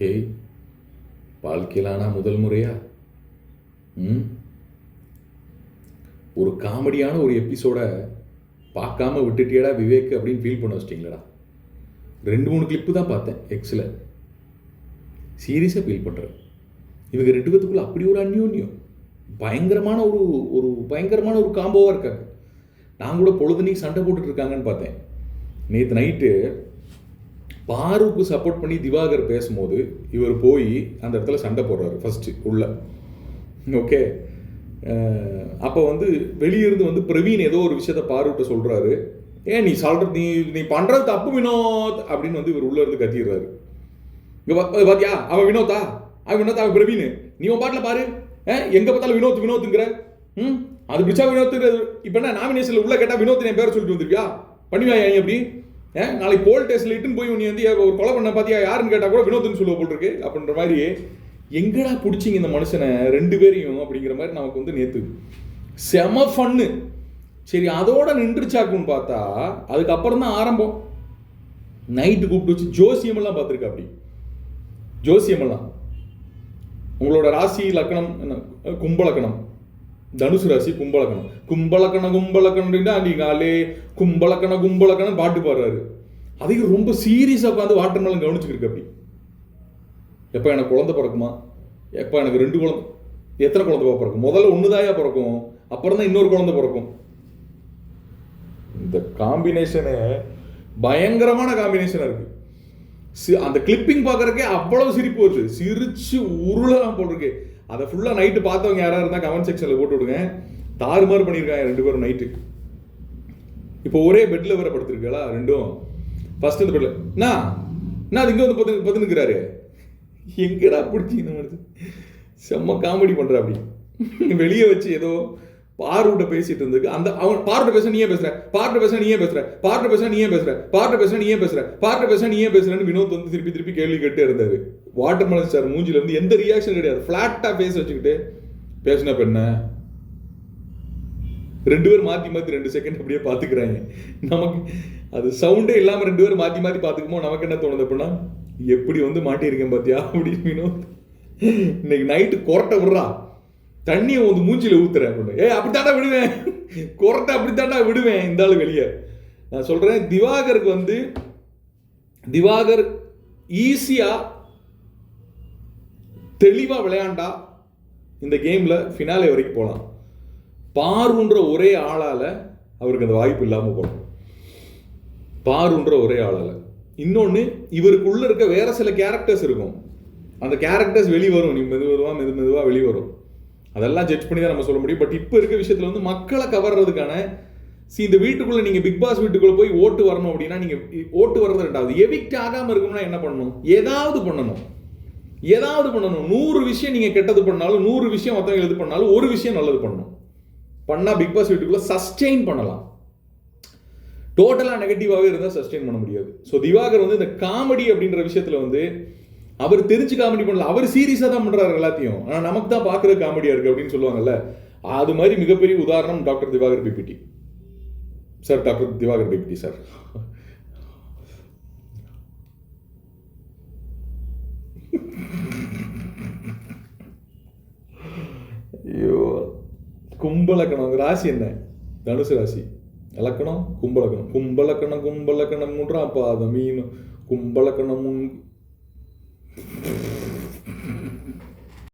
ஏய், வாழ்க்கையிலானா முதல் முறையா ஒரு காமெடியான ஒரு எபிசோட பார்க்காம விட்டுட்டியடா விவேக் அப்படின்னு ஃபீல் பண்ண வச்சிட்டிங்களடா. 2-3 கிளிப்பு தான் பார்த்தேன் எக்ஸில். சீரியஸாக ஃபீல் பண்ணுறேன். இவங்க 2 பேத்துக்குள்ள அப்படி ஒரு அந்யோன்யம், பயங்கரமான ஒரு காம்போவாக இருக்காங்க. நான் கூட பொழுதுனைக்கு சண்டை போட்டுட்டு இருக்காங்கன்னு பார்த்தேன். நேற்று நைட்டு பாருக்கு சப்போர்ட் பண்ணி திவாகர் பேசும்போது இவர் போய் அந்த இடத்துல சண்டை போடுறாரு ஃபஸ்ட்டு உள்ள. ஓகே, அப்போ வெளியிருந்து பிரவீன் ஏதோ ஒரு விஷயத்த பாருகிட்ட சொல்கிறாரு. நீ சொல்கிறது நீ பண்ணுறது தப்பு வினோத் அப்படின்னு இவர் உள்ளே இருந்து கத்திடுறாரு. இங்கே பாத்தியா, அவன் வினோத்தா, அவன் பிரவீன், நீ உன் பாட்டில் பாரு, எங்கே பார்த்தாலும் வினோத்துங்கிற. அது பிடிச்சா வினோத்து. இப்போ என்ன நாமினேஷனில் உள்ள கேட்டால் வினோத் என் பேரை சொல்லிட்டு வந்துருக்கியா, பண்ணுவியா ஏன் அப்படி? நாளைக்கு போல் டெஸ்ட்ல இட்டுன்னு போய் நீ ஒரு கொலை பண்ண பார்த்தியா, யாருன்னு கேட்டால் கூட வினோத்னு சொல்லுவ போட்டிருக்கு அப்படின்ற மாதிரி. எங்கடா பிடிச்சிங்க இந்த மனுஷனை 2 பேரையும் அப்படிங்கிற மாதிரி நமக்கு நேற்று செம ஃபன்னு. சரி, அதோட நின்றுச்சாக்குன்னு பார்த்தா அதுக்கப்புறம் தான் ஆரம்பம். நைட்டு கூப்பிட்டு வச்சு ஜோசியமெல்லாம் பார்த்துருக்கா. அப்படி ஜோசியமெல்லாம் உங்களோட ராசி லக்கணம் என்ன, கும்பலக்கணம், தனுசு ராசி கும்பலக்கணம், கும்பலக்கணம் நீங்காலே கும்பலக்கணம் பாட்டு பாடுறாரு. அதையும் ரொம்ப சீரியஸாக உட்காந்து வாட்டர் மேலும் கவனிச்சுக்கிருக்கு. அப்படி எப்போ எனக்கு குழந்தை பிறக்குமா, எப்போ எனக்கு 2 குழந்தை, எத்தனை குழந்தை பிறக்கும், முதல்ல 1 தாயா பிறக்கும், அப்புறம் தான் இன்னொரு குழந்தை பிறக்கும். இந்த காம்பினேஷனு பயங்கரமான காம்பினேஷனாக இருக்கு. அந்த கிளிப்பிங் பார்க்கறக்கே அவ்வளவு சிரிப்பு வருது, சிரிச்சு உருளலாம் போட்டிருக்கு. அதை ஃபுல்லாக நைட்டு பார்த்தவங்க யாராவது இருந்தால் கமெண்ட் செக்ஷனில் போட்டு விடுங்க. தாறுமாறு பண்ணியிருக்காங்க 2 பேரும் நைட்டு. இப்போ ஒரே பெட்டில் வேற படுத்துருக்கா 2ம். ஃபர்ஸ்ட் இந்த பெட்டில் என்ன அது இங்கே பத்துனுக்கிறாரு. எங்கடா பிடிச்சிங்க, செம்ம காமெடி பண்ணுற. அப்படி வெளியே வச்சு ஏதோ பார்வட்ட பேசிட்டு இருந்துருக்கு. அந்த அவன் பார்வட்ட பேச நீயே பேசுற, பார்வட்ட பேச நீயே பேசுற, பார்வட்ட பேச நீயே பேசுற, பார்வட்ட பேச நீயே பேசுற, பார்வட்ட பேச நீயே பேசுறேன்னு வினோத் திருப்பி கேள்வி கேட்டே இருந்தாரு. வாட்டர் மெலன் ஸ்டார் மூஞ்சில இருந்து எந்த ரியாக்ஷன் கிடையாது, பிளாட்டா பேச வச்சுக்கிட்டு பேசின பெண்ண 2 பேர் மாத்தி 2 செகண்ட் அப்படியே பாத்துக்கிறாங்க. நமக்கு அது சவுண்டே இல்லாம 2 பேர் மாத்தி பாத்துக்குமோ நமக்கு என்ன தோணுது அப்படின்னா, எப்படி மாட்டியிருக்கேன் பாத்தியா அப்படின்னு வினோத். இன்னைக்கு நைட்டு கொரட்டை விடுறா, தண்ணியை மூஞ்சில ஊத்துறேன் அப்படின்னு. அப்படித்தாண்டா விடுவேன், கொரட்டை அப்படித்தாண்டா விடுவேன் இந்த ஆளு வெளியே. நான் சொல்றேன், திவாகர் ஈஸியா தெளிவா விளையாண்டா இந்த கேம்ல ஃபினாலே வரைக்கும் போகலாம். பாருன்ற ஒரே ஆளால அவருக்கு அந்த வாய்ப்பு இல்லாம போகலாம். பாருன்ற ஒரே ஆளால. இன்னொன்னு, இவருக்குள்ள இருக்க வேற சில கேரக்டர்ஸ் இருக்கும். அந்த கேரக்டர்ஸ் வெளிவரும், நீ மெதுவா வெளிவரும். அதெல்லாம் ஜட்ஜ் பண்ணி தான் நம்ம சொல்ல முடியும். பட் இப்போ இருக்க விஷயத்துல மக்களை கவர்றதுக்கான இந்த வீட்டுக்குள்ள நீங்க பிக் பாஸ் வீட்டுக்குள்ள போய் ஓட்டு வரணும் அப்படின்னா, நீங்க ஓட்டு வர்றது 2வது. எவிக்ட் ஆகாம இருக்கணும்னா என்ன பண்ணணும், ஏதாவது பண்ணணும். 100 விஷயம் நீங்க கெட்டது பண்ணாலும், 100 விஷயம் மற்றவங்க இது பண்ணாலும், ஒரு விஷயம் நல்லது பண்ணணும். பண்ணா பிக் பாஸ் வீட்டுக்குள்ள சஸ்டெயின் பண்ணலாம். டோட்டலா நெகட்டிவாவே இருந்தா சஸ்டெயின் பண்ண முடியாது. ஸோ திவாகர் இந்த காமெடி அப்படின்ற விஷயத்துல அவர் தெரிஞ்சு காமெடி பண்ணல, அவர் சீரியஸா தான் பண்றாரு எல்லாத்தையும். ஆனா நமக்கு தான் பாக்குறது காமெடியா இருக்கு அப்படின்னு சொல்லுவாங்கல்ல, அது மாதிரி மிகப்பெரிய உதாரணம் டாக்டர் திவாகர் பிபிடி சார். டாக்டர் திவாகர் பிபிடி சார். ஐயோ, கும்பலக்கணம் ராசி என்ன, தனுசு ராசி, இலக்கணம் கும்பலக்கணம். கும்பலக்கணம் 3ஆம் பாதம் மீன் கும்பலக்கணம்